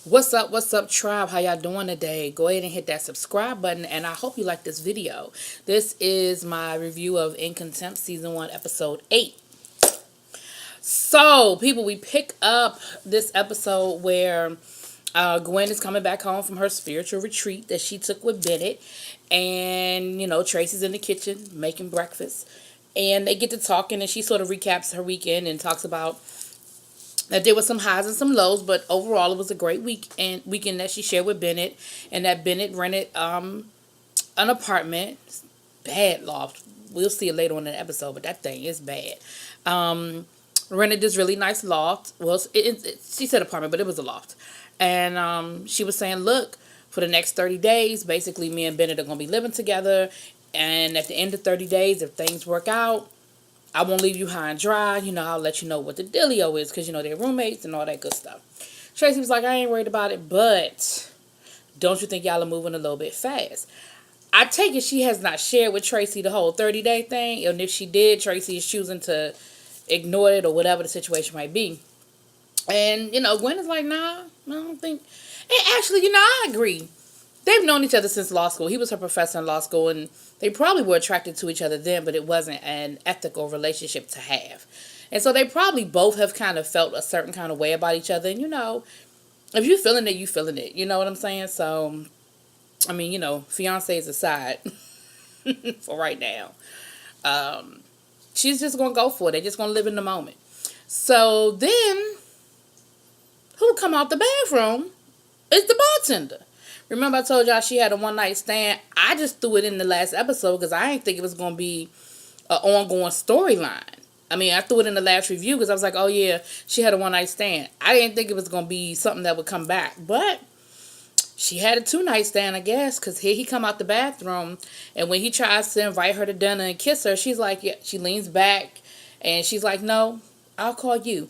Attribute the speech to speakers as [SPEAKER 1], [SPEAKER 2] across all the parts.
[SPEAKER 1] What's up, tribe? How y'all doing today? Go ahead and hit that subscribe button, and I hope you like this video. This is my review of In Contempt Season 1, Episode 8. So, people, we pick up this episode where Gwen is coming back home from her spiritual retreat that she took with Bennett. And, Tracy's in the kitchen making breakfast. And they get to talking, and she sort of recaps her weekend and talks about that there was some highs and some lows, but overall it was a great weekend that she shared with Bennett, and that Bennett rented an apartment, bad loft. We'll see it later on in the episode, but that thing is bad. Rented this really nice loft. Well, she said apartment, but it was a loft, and she was saying, look, for the next 30 days, basically me and Bennett are gonna be living together, and at the end of 30 days, if things work out, I won't leave you high and dry. I'll let you know what the dealio is because, they're roommates and all that good stuff. Tracy was like, I ain't worried about it, but don't you think y'all are moving a little bit fast? I take it she has not shared with Tracy the whole 30-day thing. And if she did, Tracy is choosing to ignore it or whatever the situation might be. And, Gwen is like, nah, I don't think. And actually, I agree. They've known each other since law school. He was her professor in law school, and they probably were attracted to each other then, but it wasn't an ethical relationship to have. And so they probably both have kind of felt a certain kind of way about each other. And, if you're feeling it, you feeling it. You know what I'm saying? So, fiancés aside for right now. She's just going to go for it. They're just going to live in the moment. So then, who come out the bathroom is the bartender. Remember I told y'all she had a one-night stand? I just threw it in the last episode because I didn't think it was going to be an ongoing storyline. I threw it in the last review because I was like, oh yeah, she had a one-night stand. I didn't think it was going to be something that would come back. But she had a two-night stand, I guess, because here he come out the bathroom, and when he tries to invite her to dinner and kiss her, she's like, yeah, she leans back, and she's like, no, I'll call you.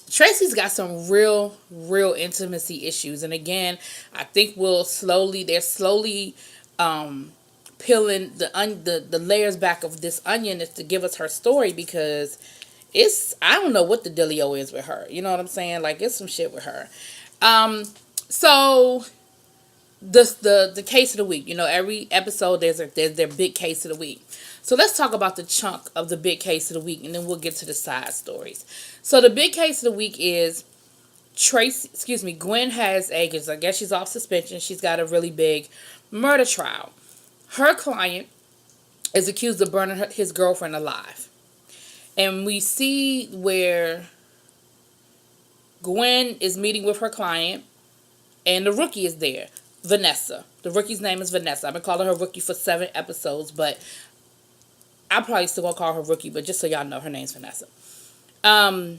[SPEAKER 1] Tracy's got some real intimacy issues. And again, I think they're slowly peeling the layers back of this onion is to give us her story, because I don't know what the dealio is with her. You know what I'm saying? Like, it's some shit with her. So the case of the week, every episode there's their big case of the week. So let's talk about the chunk of the big case of the week, and then we'll get to the side stories. So the big case of the week is Gwen has I guess she's off suspension. She's got a really big murder trial. Her client is accused of burning his girlfriend alive. And we see where Gwen is meeting with her client, and the rookie is there, Vanessa. The rookie's name is Vanessa. I've been calling her rookie for 7 episodes, but I'm probably still gonna call her rookie, but just so y'all know, her name's Vanessa. And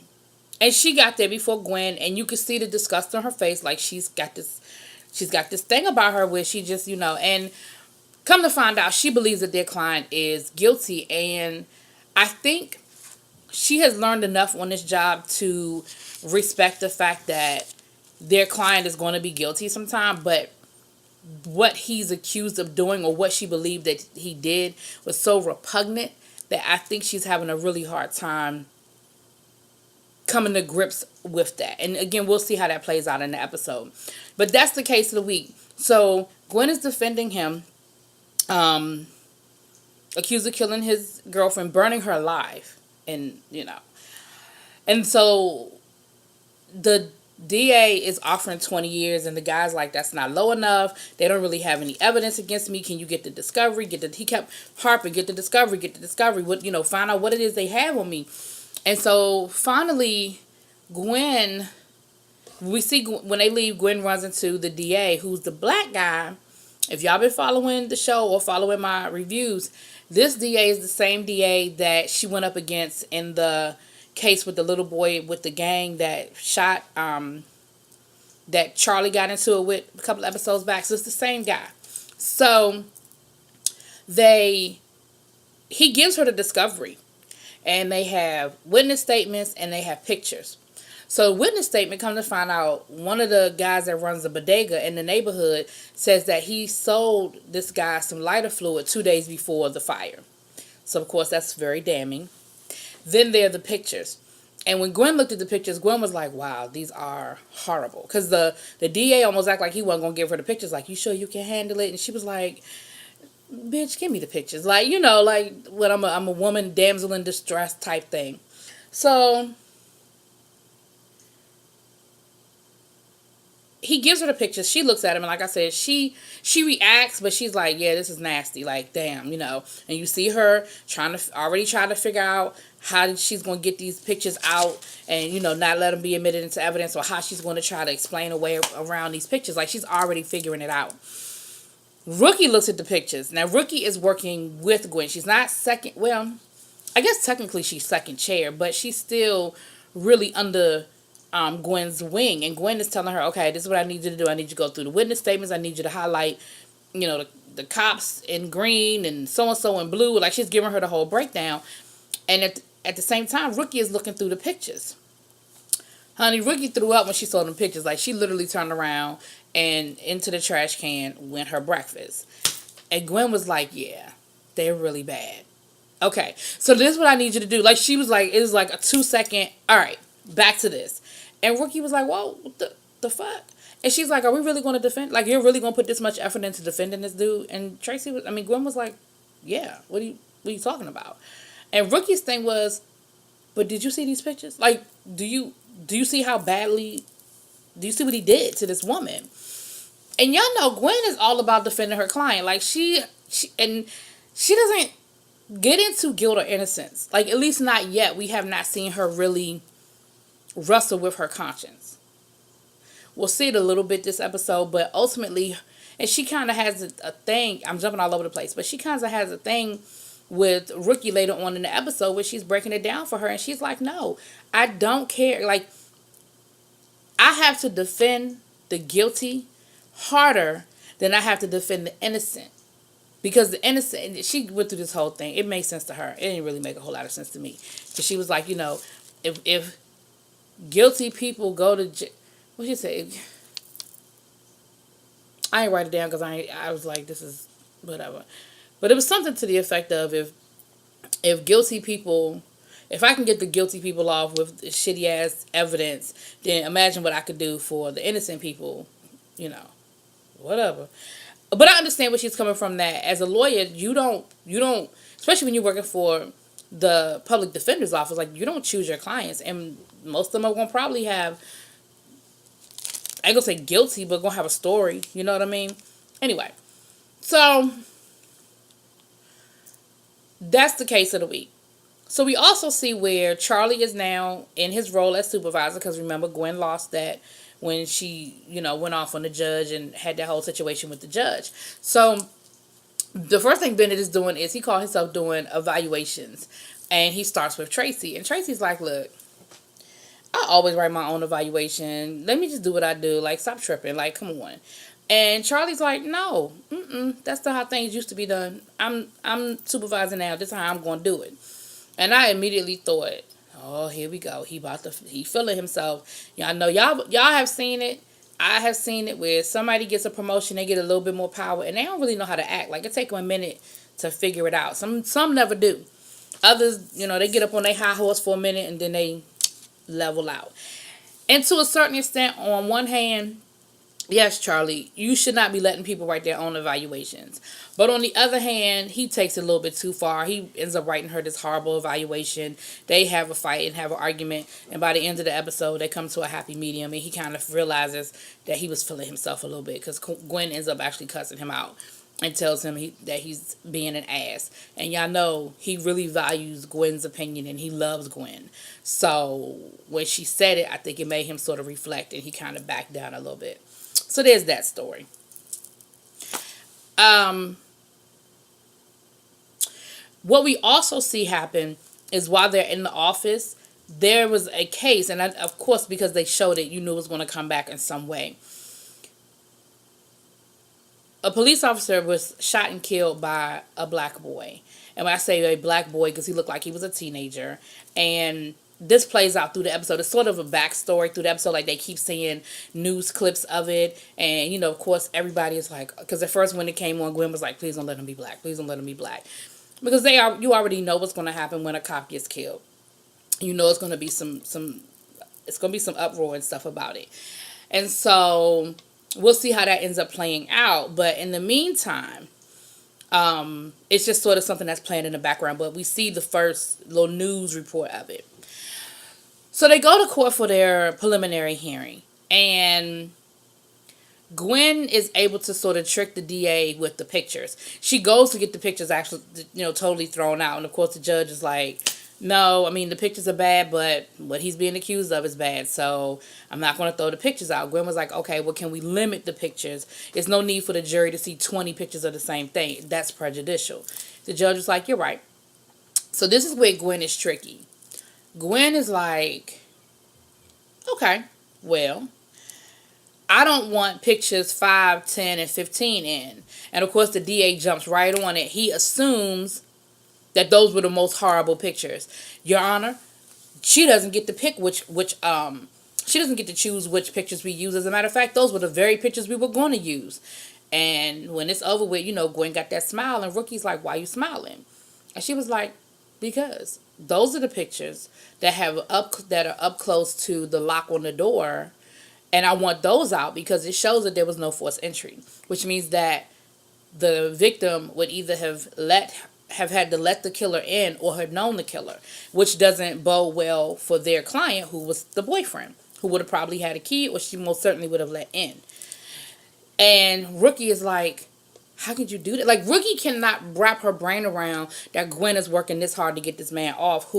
[SPEAKER 1] she got there before Gwen, and you could see the disgust on her face, like she's got this thing about her where she just, and come to find out, she believes that their client is guilty, and I think she has learned enough on this job to respect the fact that their client is going to be guilty sometime, but what he's accused of doing, or what she believed that he did, was so repugnant that I think she's having a really hard time coming to grips with that. And again, we'll see how that plays out in the episode. But that's the case of the week. So Gwen is defending him, accused of killing his girlfriend, burning her alive. And, and so the DA is offering 20 years, and the guy's like, that's not low enough. They don't really have any evidence against me. Can you get the discovery? He kept harping, get the discovery. What, find out what it is they have on me. And so finally, Gwen, we see when they leave, Gwen runs into the DA, who's the black guy. If y'all been following the show or following my reviews, this DA is the same DA that she went up against in the case with the little boy with the gang that shot, that Charlie got into it with a couple episodes back. So it's the same guy. So he gives her the discovery, and they have witness statements and they have pictures. So witness statement, come to find out, one of the guys that runs the bodega in the neighborhood says that he sold this guy some lighter fluid 2 days before the fire. So of course that's very damning. Then there are the pictures. And when Gwen looked at the pictures, Gwen was like, wow, these are horrible. Because the DA almost acted like he wasn't going to give her the pictures. Like, you sure you can handle it? And she was like, bitch, give me the pictures. Like, like when I'm a woman, damsel in distress type thing. So he gives her the pictures. She looks at him, and like I said, she reacts, but she's like, yeah, this is nasty. Like, damn, And you see her already trying to figure out how she's going to get these pictures out and, not let them be admitted into evidence, or how she's going to try to explain a way around these pictures. Like, she's already figuring it out. Rookie looks at the pictures. Now, Rookie is working with Gwen. She's not second. Well, I guess technically she's second chair, but she's still really under Gwen's wing. And Gwen is telling her, okay, this is what I need you to do. I need you to go through the witness statements. I need you to highlight, the cops in green and so-and-so in blue. Like, she's giving her the whole breakdown. And at the same time, Rookie is looking through the pictures. Honey, Rookie threw up when she saw them pictures. Like, she literally turned around and into the trash can went her breakfast. And Gwen was like, yeah, they're really bad. Okay, so this is what I need you to do. Like, she was like, it was like a 2-second, all right, back to this. And Rookie was like, whoa, what the fuck? And she's like, are we really going to defend? Like, you're really going to put this much effort into defending this dude? And Gwen was like, yeah, what are you talking about? And Rookie's thing was, but did you see these pictures? Like, do you see how badly, do you see what he did to this woman? And y'all know Gwen is all about defending her client. Like, she doesn't get into guilt or innocence. Like, at least not yet. We have not seen her really wrestle with her conscience. We'll see it a little bit this episode, but ultimately, and she kind of has a thing, I'm jumping all over the place, but she kind of has a thing with Rookie later on in the episode where she's breaking it down for her, and she's like, no, I don't care. Like, I have to defend the guilty harder than I have to defend the innocent. Because the innocent, she went through this whole thing. It made sense to her. It didn't really make a whole lot of sense to me. Because she was like, if guilty people go to jail, what she say? I ain't write it down because I was like, this is whatever. But it was something to the effect of, if guilty people, if I can get the guilty people off with shitty ass evidence, then imagine what I could do for the innocent people, whatever. But I understand where she's coming from, that as a lawyer, you don't, especially when you're working for the public defender's office, like, you don't choose your clients. And most of them are going to probably have, I ain't going to say guilty, but going to have a story. You know what I mean? Anyway, so that's the case of the week. So we also see where Charlie is now in his role as supervisor, because remember, Gwen lost that when she, went off on the judge and had that whole situation with the judge. So the first thing Bennett is doing is he called himself doing evaluations. And he starts with Tracy. And Tracy's like, look, I always write my own evaluation. Let me just do what I do. Like, stop tripping. Like, come on. And Charlie's like, no, that's not how things used to be done. I'm supervising now. This is how I'm going to do it. And I immediately thought, oh, here we go. He feeling himself. I know y'all have seen it. I have seen it where somebody gets a promotion, they get a little bit more power, and they don't really know how to act. Like, it takes them a minute to figure it out. Some never do. Others, they get up on their high horse for a minute and then they level out. And to a certain extent, on one hand, yes, Charlie, you should not be letting people write their own evaluations. But on the other hand, he takes it a little bit too far. He ends up writing her this horrible evaluation. They have a fight and have an argument. And by the end of the episode, they come to a happy medium. And he kind of realizes that he was feeling himself a little bit, because Gwen ends up actually cussing him out and tells him that he's being an ass. And y'all know he really values Gwen's opinion and he loves Gwen. So when she said it, I think it made him sort of reflect, and he kind of backed down a little bit. So there's that story. What we also see happen is while they're in the office, there was a case, and of course, because they showed it, you knew it was going to come back in some way. A police officer was shot and killed by a black boy. And when I say a black boy, because he looked like he was a teenager. And this plays out through the episode. It's sort of a backstory through the episode. Like, they keep seeing news clips of it. And, of course, everybody is like, because at first when it came on, Gwen was like, please don't let him be black. Please don't let him be black. Because you already know what's going to happen when a cop gets killed. you know it's going to be some it's going to be some uproar and stuff about it. And so we'll see how that ends up playing out. But in the meantime, it's just sort of something that's playing in the background. But we see the first little news report of it. So they go to court for their preliminary hearing. And Gwen is able to sort of trick the DA with the pictures. She goes to get the pictures actually, totally thrown out. And of course the judge is like, no, I mean, the pictures are bad, but what he's being accused of is bad. So I'm not going to throw the pictures out. Gwen was like, okay, well, can we limit the pictures? There's no need for the jury to see 20 pictures of the same thing. That's prejudicial. The judge was like, you're right. So this is where Gwen is tricky. Gwen is like, okay, well, I don't want pictures 5, 10, and 15 in. And of course the DA jumps right on it. He assumes that those were the most horrible pictures. Your Honor, she doesn't get to pick she doesn't get to choose which pictures we use. As a matter of fact, those were the very pictures we were going to use. And when it's over with, Gwen got that smile, and Rookie's like, why are you smiling? And she was like, because those are the pictures that are up close to the lock on the door, and I want those out because it shows that there was no forced entry, which means that the victim would either have had to let the killer in or had known the killer, which doesn't bode well for their client, who was the boyfriend, who would have probably had a key, or she most certainly would have let in. And Rookie is like, how could you do that? Like, Rookie cannot wrap her brain around that Gwen is working this hard to get this man off,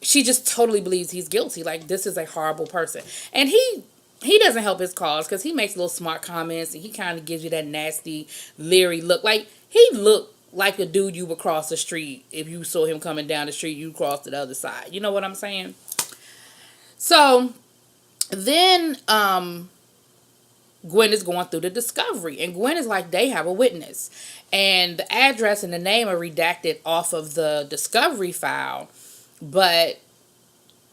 [SPEAKER 1] she just totally believes he's guilty. Like, this is a horrible person. And he doesn't help his cause because he makes little smart comments and he kind of gives you that nasty, leery look. Like, he looked like a dude you would cross the street. If you saw him coming down the street, you cross to the other side. You know what I'm saying? So then Gwen is going through the discovery, and Gwen is like, they have a witness, and the address and the name are redacted off of the discovery file, but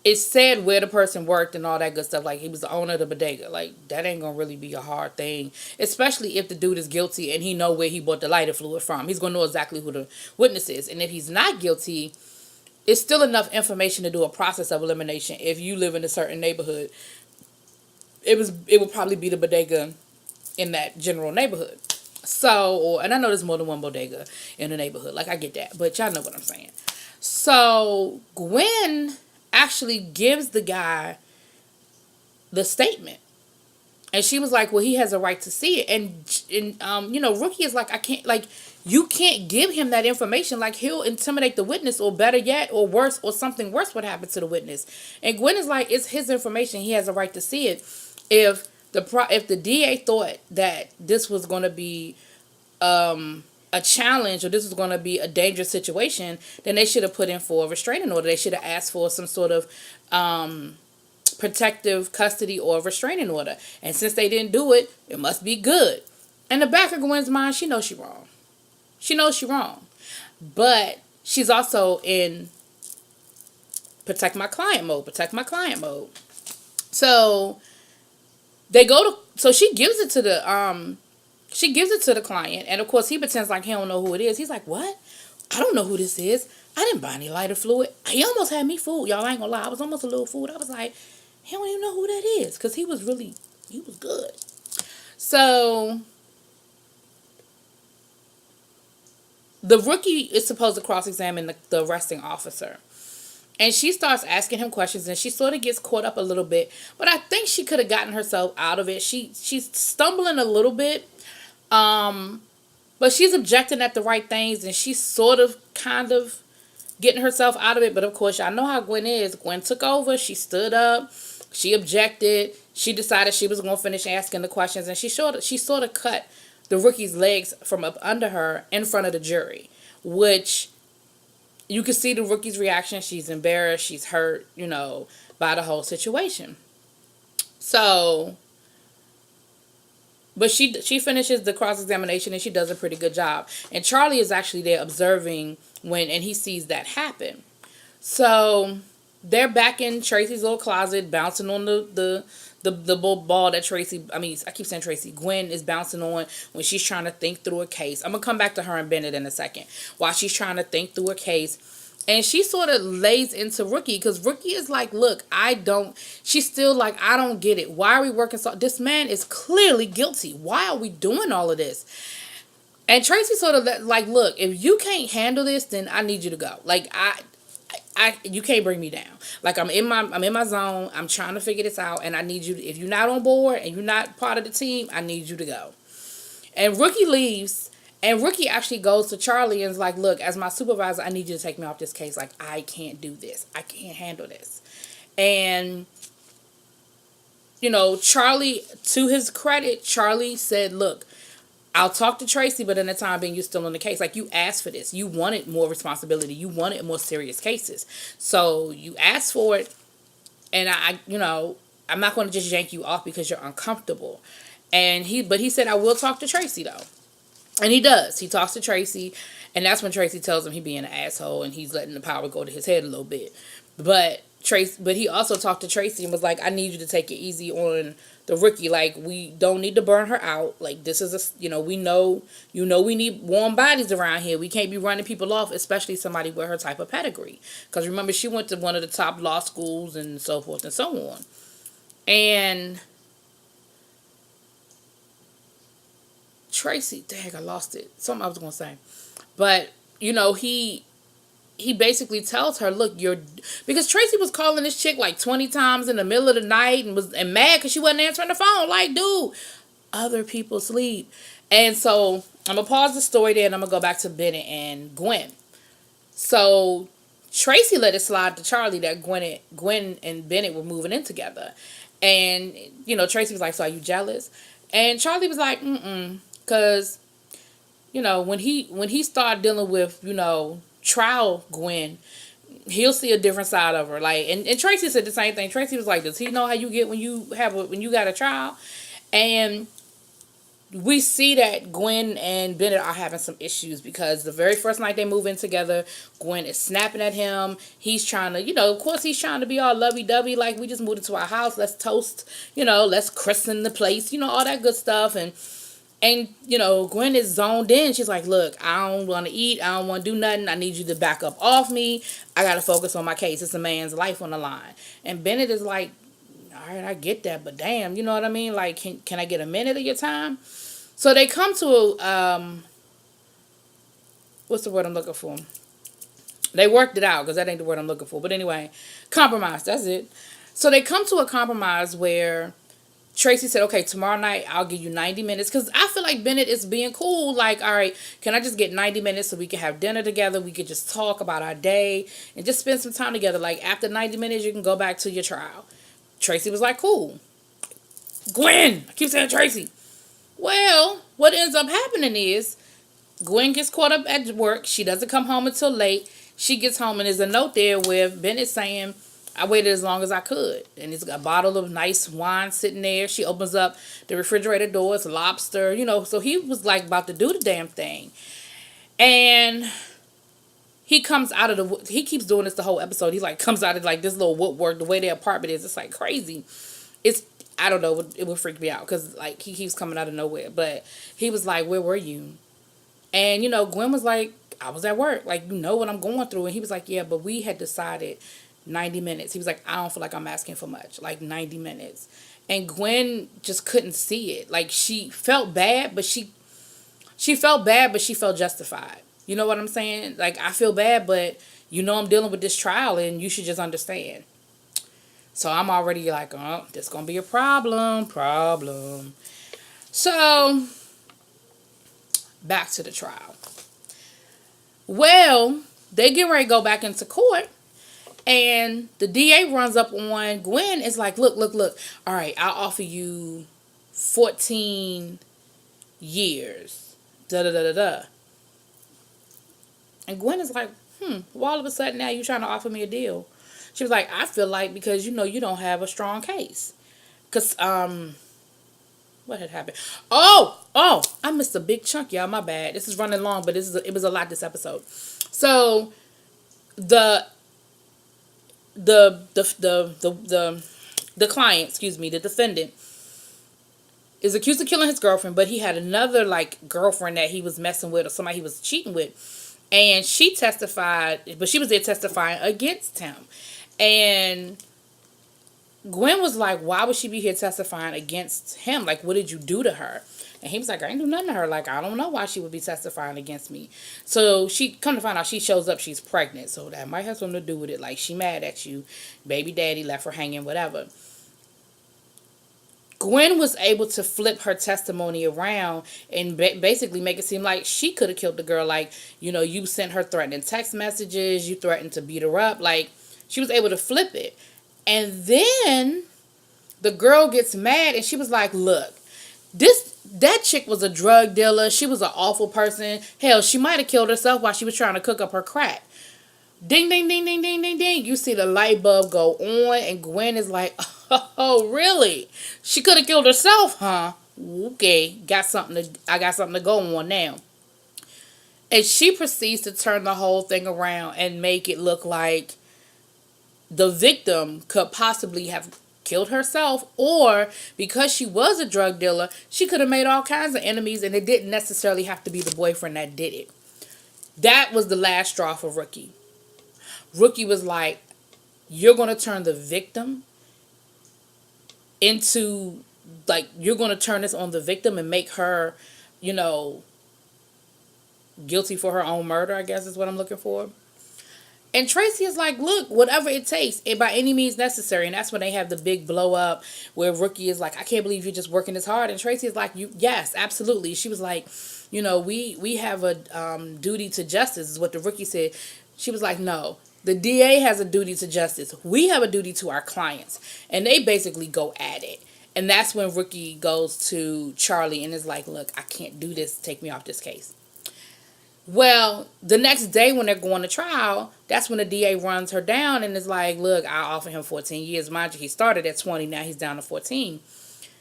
[SPEAKER 1] it said where the person worked and all that good stuff. Like, he was the owner of the bodega. Like, that ain't gonna really be a hard thing, especially if the dude is guilty and he know where he bought the lighter fluid from. He's gonna know exactly who the witness is. And if he's not guilty, it's still enough information to do a process of elimination. If you live in a certain neighborhood, it would probably be the bodega in that general neighborhood. So, and I know there's more than one bodega in the neighborhood. Like, I get that, but y'all know what I'm saying. So Gwen actually gives the guy the statement, and she was like, well, he has a right to see it. And Rookie is like, I can't, like, you can't give him that information. Like, he'll intimidate the witness, or better yet, or worse, or something worse would happen to the witness. And Gwen is like, it's his information, he has a right to see it. If the DA thought that this was going to be a challenge, or this was going to be a dangerous situation, then they should have put in for a restraining order. They should have asked for some sort of protective custody or restraining order. And since they didn't do it, it must be good. In the back of Gwen's mind, she knows she's wrong. She knows she's wrong. But she's also in protect my client mode. So she gives it to the client, and of course he pretends like he don't know who it is. He's like, what? I don't know who this is. I didn't buy any lighter fluid. He almost had me fooled. Y'all, I ain't gonna lie. I was almost a little fooled. I was like, he don't even know who that is, because he was good. So the Rookie is supposed to cross-examine the arresting officer. And she starts asking him questions, and she sort of gets caught up a little bit. But I think she could have gotten herself out of it. She's stumbling a little bit. But she's objecting at the right things, and she's sort of kind of getting herself out of it. But of course, y'all know how Gwen is. Gwen took over. She stood up. She objected. She decided she was going to finish asking the questions, and she sort of cut the Rookie's legs from up under her in front of the jury, which you can see the Rookie's reaction. She's embarrassed. She's hurt, by the whole situation. So, but she finishes the cross-examination, and she does a pretty good job. And Charlie is actually there observing and he sees that happen. So they're back in Tracy's little closet, bouncing on the ball that Gwen is bouncing on when she's trying to think through a case. I'm going to come back to her and Bennett in a second. While she's trying to think through a case, And she sort of lays into Rookie because Rookie is like, look, she's still like, I don't get it. Why are we working so, this man is clearly guilty. Why are we doing all of this? And Tracy sort of like, look, if you can't handle this, then I need you to go. Like, you can't bring me down. Like, I'm in my zone. I'm trying to figure this out. And I need you, if you're not on board and you're not part of the team, I need you to go. And Rookie leaves. And Rookie actually goes to Charlie and is like, look, as my supervisor, I need you to take me off this case. Like, I can't do this. I can't handle this. And, Charlie, to his credit, Charlie said, look, I'll talk to Tracy, but in the time being, you're still in the case. Like, you asked for this. You wanted more responsibility. You wanted more serious cases. So you asked for it. And I'm not going to just yank you off because you're uncomfortable. But he said, I will talk to Tracy, though. And he does. He talks to Tracy, and that's when Tracy tells him he being an asshole and he's letting the power go to his head a little bit. But he also talked to Tracy and was like, I need you to take it easy on the Rookie. Like, we don't need to burn her out. Like, this is we know, we need warm bodies around here. We can't be running people off, especially somebody with her type of pedigree. Because remember, she went to one of the top law schools and so forth and so on. And Tracy, dang, I lost it. Something I was gonna say, but he basically tells her, look, because Tracy was calling this chick like 20 times in the middle of the night and mad because she wasn't answering the phone. Like, dude, other people sleep. And so I'm gonna pause the story there and I'm gonna go back to Bennett and Gwen. So Tracy let it slide to Charlie that Gwen and Bennett were moving in together, and Tracy was like, so are you jealous? And Charlie was like, because, when he started dealing with, trial Gwen, he'll see a different side of her. Like, and Tracy said the same thing. Tracy was like, does he know how you get when you got a trial? And we see that Gwen and Bennett are having some issues because the very first night they move in together, Gwen is snapping at him. He's trying to, of course he's trying to be all lovey-dovey, like, we just moved into our house, let's toast, let's christen the place, all that good stuff. And Gwen is zoned in. She's like, look, I don't want to eat. I don't want to do nothing. I need you to back up off me. I got to focus on my case. It's a man's life on the line. And Bennett is like, all right, I get that, but damn, you know what I mean? Like, can I get a minute of your time? So they come to what's the word I'm looking for? They worked it out because that ain't the word I'm looking for. But anyway, compromise. That's it. So they come to a compromise where Tracy said, okay, tomorrow night I'll give you 90 minutes. Because I feel like Bennett is being cool. Like, all right, can I just get 90 minutes so we can have dinner together? We could just talk about our day and just spend some time together. Like, after 90 minutes, you can go back to your trial. Tracy was like, cool. Gwen! I keep saying Tracy. Well, what ends up happening is Gwen gets caught up at work. She doesn't come home until late. She gets home and there's a note there with Bennett saying, I waited as long as I could. And it's got a bottle of nice wine sitting there. She opens up the refrigerator door. It's lobster, So he was like about to do the damn thing. And he comes out of he keeps doing this the whole episode. He like comes out of like this little woodwork. The way their apartment is, it's like crazy. I don't know. It would freak me out because like he keeps coming out of nowhere. But he was like, where were you? And, Gwen was like, I was at work. Like, what I'm going through. And he was like, yeah, but we had decided 90 minutes. He was like, I don't feel like I'm asking for much. Like 90 minutes. And Gwen just couldn't see it. Like, she felt bad, but she felt justified. You know what I'm saying? Like, I feel bad, but I'm dealing with this trial and you should just understand. So I'm already like, oh, this gonna be a problem. So back to the trial. Well, they get ready to go back into court. And the DA runs up on Gwen. It's like, look. All right, I'll offer you 14 years. Da-da-da-da-da. And Gwen is like, well, all of a sudden now you're trying to offer me a deal. She was like, I feel like because, you don't have a strong case. Because, what had happened? Oh, I missed a big chunk, y'all. My bad. This is running long, but it was a lot this episode. So, the client, the defendant, is accused of killing his girlfriend, but he had another, like, girlfriend that he was messing with or somebody he was cheating with. And she testified, but she was there testifying against him. And Gwen was like, why would she be here testifying against him? Like, what did you do to her? And he was like, I ain't do nothing to her. Like, I don't know why she would be testifying against me. So she come to find out, she shows up, she's pregnant. So that might have something to do with it. Like, she mad at you. Baby daddy left her hanging, whatever. Gwen was able to flip her testimony around and basically make it seem like she could have killed the girl. Like, you sent her threatening text messages, you threatened to beat her up. Like, she was able to flip it. And then the girl gets mad and she was like, look, that chick was a drug dealer. She was an awful person. Hell, she might have killed herself while she was trying to cook up her crack. Ding, ding, ding, ding, ding, ding, ding. You see the light bulb go on, and Gwen is like, oh, really? She could have killed herself, huh? Okay, I got something to go on now. And she proceeds to turn the whole thing around and make it look like the victim could possibly have killed herself, or because she was a drug dealer, she could have made all kinds of enemies, and it didn't necessarily have to be the boyfriend that did it. That was the last straw for Rookie. Rookie was like, you're going to turn the victim into, like, you're going to turn this on the victim and make her, guilty for her own murder, I guess is what I'm looking for. And Tracy is like, look, whatever it takes, and by any means necessary. And that's when they have the big blow up where Rookie is like, I can't believe you're just working this hard. And Tracy is like, yes, absolutely. She was like, we have a duty to justice, is what the Rookie said. She was like, no, the DA has a duty to justice. We have a duty to our clients. And they basically go at it. And that's when Rookie goes to Charlie and is like, look, I can't do this. Take me off this case. Well, the next day when they're going to trial, that's when the DA runs her down and is like, look, I offer him 14 years. Mind you, he started at 20. Now he's down to 14.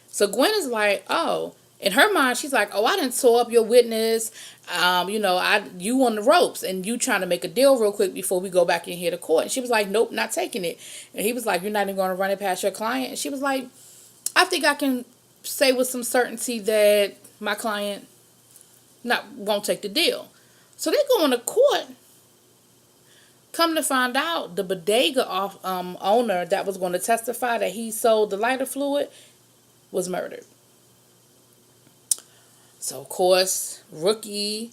[SPEAKER 1] So Gwen is like, oh. In her mind, she's like, oh, I didn't tore up your witness. You on the ropes and you trying to make a deal real quick before we go back in here to court. And she was like, nope, not taking it. And he was like, you're not even going to run it past your client. And she was like, I think I can say with some certainty that my client won't take the deal. So they go into court. Come to find out, the bodega owner that was going to testify that he sold the lighter fluid was murdered. So, of course, Rookie,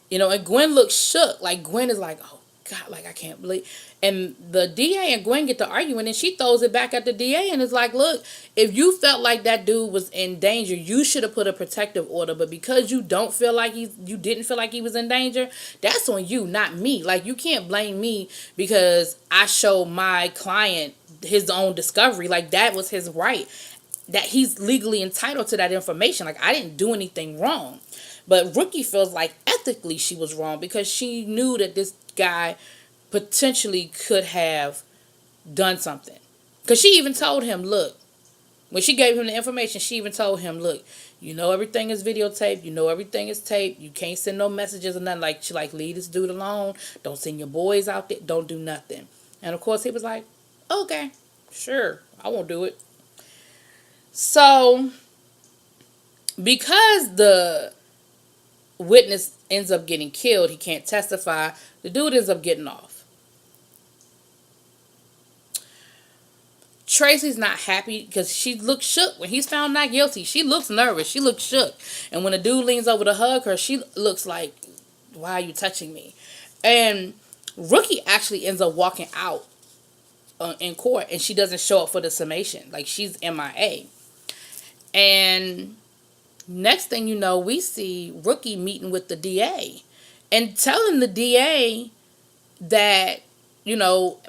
[SPEAKER 1] and Gwen looks shook. Like, Gwen is like, oh, God, like, I can't believe. And the DA and Gwen get to arguing, and she throws it back at the DA and is like, look, if you felt like that dude was in danger, you should have put a protective order. But because you didn't feel like he was in danger, that's on you, not me. Like, you can't blame me because I showed my client his own discovery. Like, that was his right. That he's legally entitled to that information. Like, I didn't do anything wrong. But Rookie feels like ethically she was wrong because she knew that this guy potentially could have done something. Because she even told him, look, when she gave him the information, she even told him, look, everything is videotaped. Everything is taped. You can't send no messages or nothing. Like, she leave this dude alone. Don't send your boys out there. Don't do nothing. And, of course, he was like, okay, sure, I won't do it. So, because the witness ends up getting killed, he can't testify, the dude ends up getting off. Tracy's not happy because she looks shook. When he's found not guilty, she looks nervous. She looks shook. And when the dude leans over to hug her, she looks like, why are you touching me? And Rookie actually ends up walking out in court, and she doesn't show up for the summation. Like, she's MIA. And next thing you know, we see Rookie meeting with the DA and telling the DA that,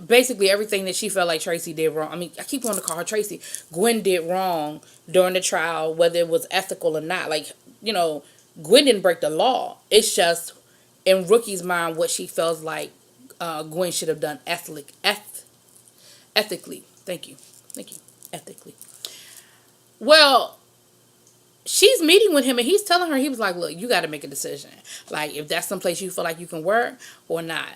[SPEAKER 1] basically everything that she felt like Tracy did wrong. I mean, I keep wanting to call her Tracy. Gwen did wrong during the trial, whether it was ethical or not. Like, Gwen didn't break the law. It's just, in Rookie's mind, what she feels like Gwen should have done ethically. Thank you. Ethically. Well, she's meeting with him and he's telling her, he was like, look, you got to make a decision. Like, if that's someplace you feel like you can work or not.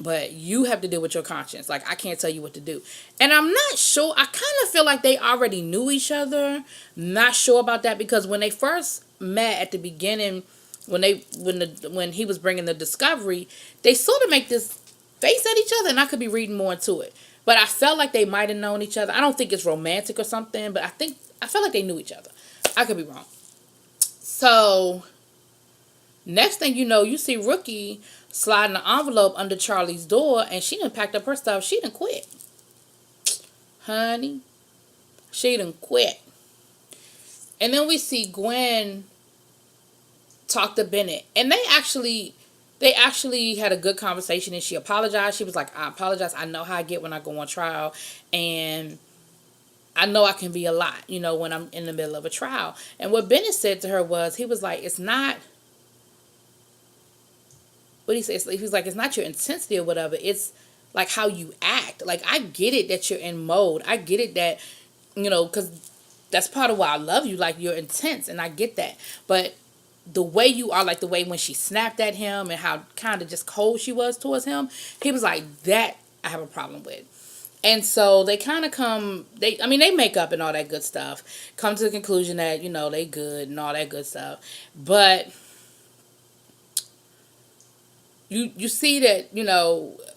[SPEAKER 1] But you have to deal with your conscience. Like, I can't tell you what to do. And I'm not sure. I kind of feel like they already knew each other. Not sure about that because when they first met at the beginning, when he was bringing the discovery, they sort of make this face at each other, and I could be reading more into it. But I felt like they might have known each other. I don't think it's romantic or something, but I felt like they knew each other. I could be wrong. So next thing you know, you see Rookie sliding the envelope under Charlie's door, and she done packed up her stuff. She done quit, honey. She done quit. And then we see Gwen talk to Bennett, and they actually had a good conversation, and she apologized. She was like, I apologize. I know how I get when I go on trial, and I know I can be a lot, when I'm in the middle of a trial. And what Bennett said to her was, he was like, it's not, what he said, he was like, it's not your intensity or whatever. It's like how you act. Like, I get it that you're in mode. I get it that, because that's part of why I love you. Like, you're intense, and I get that. But the way you are, like the way when she snapped at him and how kind of just cold she was towards him, he was like, that I have a problem with. And so they kind of they make up and all that good stuff. Come to the conclusion that, they good and all that good stuff. But you see that,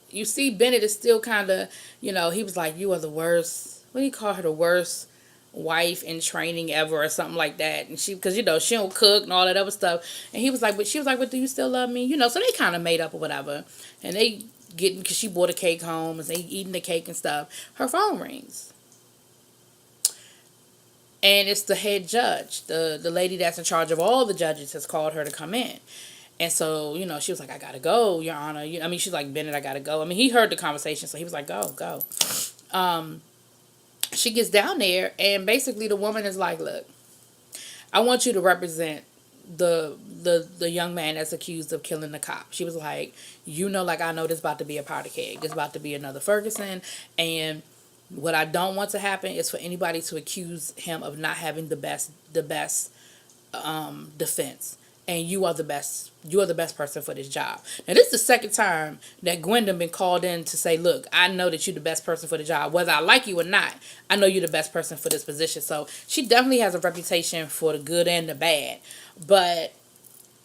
[SPEAKER 1] you see Bennett is still kind of, he was like, you are the worst. What do you call her? The worst wife in training ever or something like that. And because she don't cook and all that other stuff. And he was like, but she was like, but do you still love me? So they kind of made up or whatever. And they getting, because she brought a cake home and they eating the cake and stuff. Her phone rings. And it's the head judge. The lady that's in charge of all the judges has called her to come in. And so, she was like, I gotta go, Your Honor. She's like, Bennett, I gotta go. He heard the conversation, so he was like, go. She gets down there, and basically the woman is like, look, I want you to represent the young man that's accused of killing the cop. She was like, like, I know this about to be a powder keg. This about to be another Ferguson. And what I don't want to happen is for anybody to accuse him of not having the best defense. And you are the best person for this job. Now, this is the second time that Gwendolyn been called in to say, look, I know that you're the best person for the job. Whether I like you or not, I know you're the best person for this position. So she definitely has a reputation for the good and the bad. But,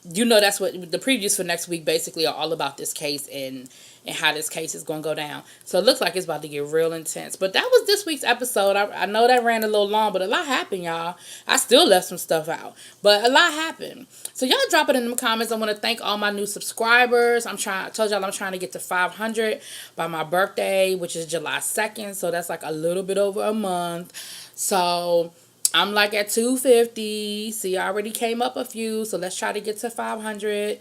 [SPEAKER 1] that's what the previews for next week basically are all about, this case and how this case is going to go down. So it looks like it's about to get real intense. But that was this week's episode. I know that ran a little long, but a lot happened, y'all. I still left some stuff out, but a lot happened. So y'all drop it in the comments. I want to thank all my new subscribers. I told y'all I'm trying to get to 500 by my birthday, which is July 2nd. So that's like a little bit over a month. So I'm like at 250. See, I already came up a few. So let's try to get to 500.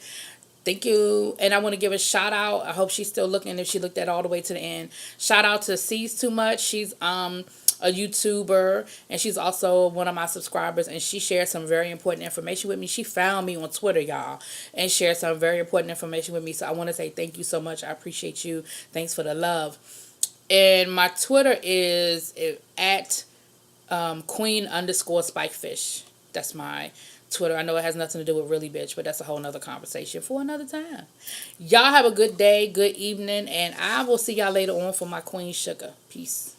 [SPEAKER 1] Thank you. And I want to give a shout out. I hope she's still looking, if she looked at all the way to the end. Shout out to Sees Too Much. She's a YouTuber, and she's also one of my subscribers, and she shared some very important information with me. She found me on Twitter, y'all, and shared some very important information with me. So I want to say thank you so much. I appreciate you. Thanks for the love. And my Twitter is at Queen_Spikefish. That's my Twitter. I know it has nothing to do with Really Bitch, but that's a whole nother conversation for another time. Y'all have a good day, good evening, and I will see y'all later on for my Queen Sugar. Peace.